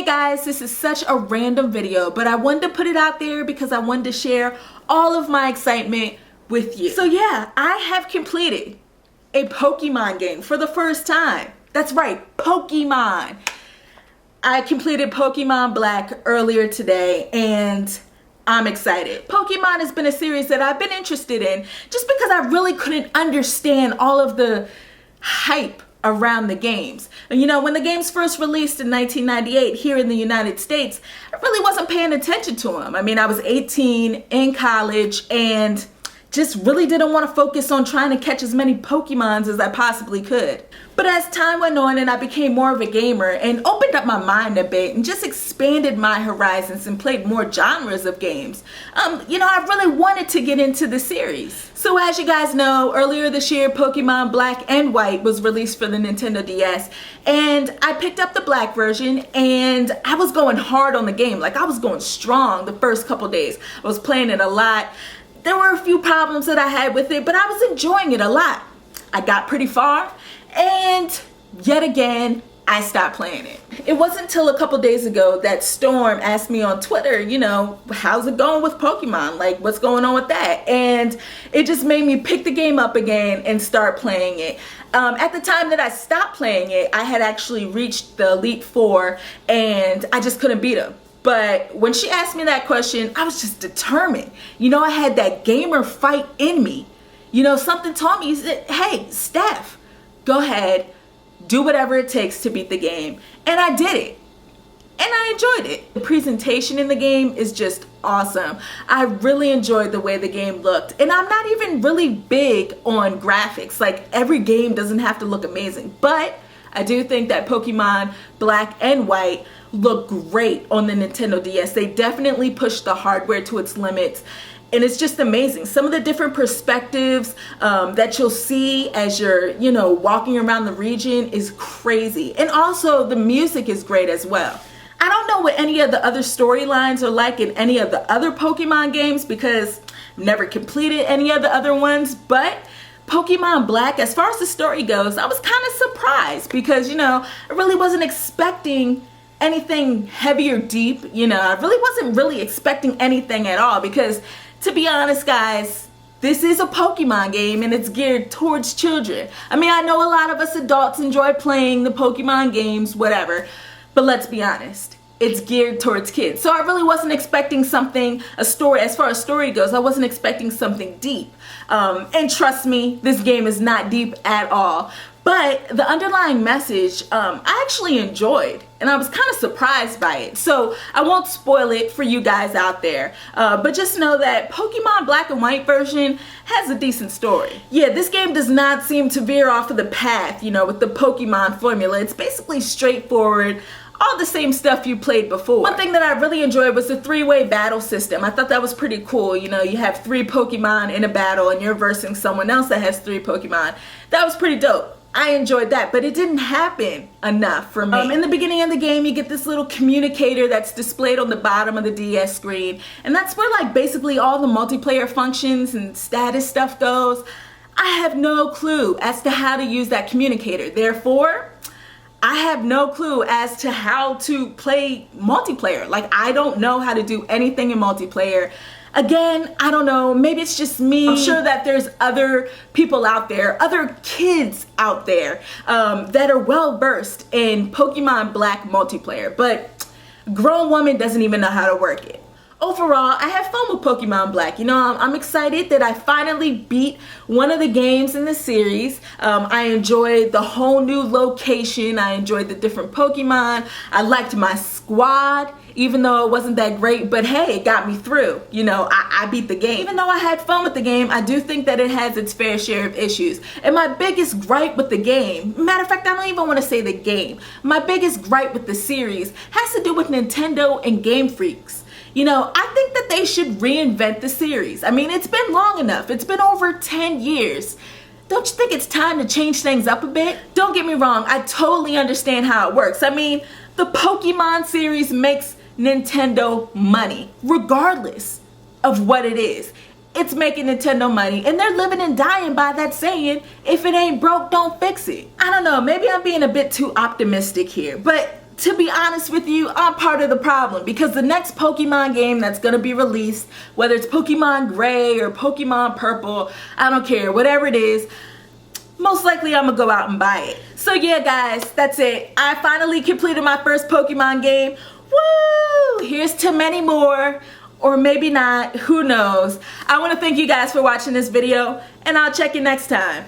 Hey guys, this is such a random video, but I wanted to put it out there because I wanted to share all of my excitement with you. So yeah, I have completed a Pokemon game for the first time. That's right, Pokemon. I completed Pokemon Black earlier today and I'm excited. Pokemon has been a series that I've been interested in just because I really couldn't understand all of the hype around the games. And you know, when the games first released in 1998 here in the United States, I really wasn't paying attention to them. I mean, I was 18 in college and just really didn't want to focus on trying to catch as many Pokemons as I possibly could. But as time went on and I became more of a gamer and opened up my mind a bit and just expanded my horizons and played more genres of games, you know, I really wanted to get into the series. So as you guys know, earlier this year, Pokemon Black and White was released for the Nintendo DS, and I picked up the Black version and I was going hard on the game. Like, I was going strong the first couple days. I was playing it a lot. There were a few problems that I had with it, but I was enjoying it a lot. I got pretty far, and yet again, I stopped playing it. It wasn't until a couple days ago that Storm asked me on Twitter, you know, how's it going with Pokemon? Like, what's going on with that? And it just made me pick the game up again and start playing it. At the time that I stopped playing it, I had actually reached the Elite Four, and I just couldn't beat them. But when she asked me that question, I was just determined. You know, I had that gamer fight in me. You know, something told me, hey, Steph, go ahead, do whatever it takes to beat the game. And I did it. And I enjoyed it. The presentation in the game is just awesome. I really enjoyed the way the game looked. And I'm not even really big on graphics. Like, every game doesn't have to look amazing. But I do think that Pokemon Black and White look great on the Nintendo DS. They definitely pushed the hardware to its limits, and it's just amazing. Some of the different perspectives that you'll see as you're, you know, walking around the region is crazy. And also the music is great as well. I don't know what any of the other storylines are like in any of the other Pokemon games because I've never completed any of the other ones, but Pokemon Black, as far as the story goes, I was kind of surprised because, you know, I really wasn't expecting anything heavy or deep. You know, I really wasn't really expecting anything at all because, to be honest, guys, this is a Pokemon game and it's geared towards children. I mean, I know a lot of us adults enjoy playing the Pokemon games, whatever, but let's be honest, it's geared towards kids. So I really wasn't expecting something, a story, as far as story goes, I wasn't expecting something deep. And trust me, this game is not deep at all. But the underlying message, I actually enjoyed, and I was kind of surprised by it. So I won't spoil it for you guys out there, but just know that Pokemon Black and White version has a decent story. Yeah, this game does not seem to veer off of the path, you know, with the Pokemon formula. It's basically straightforward, all the same stuff you played before. One thing that I really enjoyed was the three-way battle system. I thought that was pretty cool. You know, you have 3 Pokemon in a battle and you're versing someone else that has 3 Pokemon. That was pretty dope. I enjoyed that, but it didn't happen enough for me. In the beginning of the game, you get this little communicator that's displayed on the bottom of the DS screen, and that's where, like, basically all the multiplayer functions and status stuff goes. I have no clue as to how to use that communicator. Therefore, I have no clue as to how to play multiplayer. Like, I don't know how to do anything in multiplayer. Again, I don't know, maybe it's just me. I'm sure that there's other people out there, other kids out there that are well versed in Pokemon Black multiplayer, but a grown woman doesn't even know how to work it. Overall, I have fun with Pokemon Black. You know, I'm excited that I finally beat one of the games in the series. I enjoyed the whole new location. I enjoyed the different Pokemon. I liked my squad, even though it wasn't that great, but hey, it got me through. You know, I beat the game. Even though I had fun with the game, I do think that it has its fair share of issues. And my biggest gripe with the game, matter of fact, I don't even want to say the game, my biggest gripe with the series has to do with Nintendo and Game Freaks. You know, I think that they should reinvent the series. I mean, it's been long enough. It's been over 10 years. Don't you think it's time to change things up a bit? Don't get me wrong, I totally understand how it works. I mean, the Pokemon series makes Nintendo money, regardless of what it is. It's making Nintendo money, and they're living and dying by that saying, if it ain't broke, don't fix it. I don't know, maybe I'm being a bit too optimistic here, but to be honest with you, I'm part of the problem, because the next Pokemon game that's gonna be released, whether it's Pokemon Gray or Pokemon Purple, I don't care, whatever it is, most likely I'm gonna go out and buy it. So yeah guys, that's it. I finally completed my first Pokemon game. Woo! Here's to many more, or maybe not, who knows. I wanna thank you guys for watching this video, and I'll check you next time.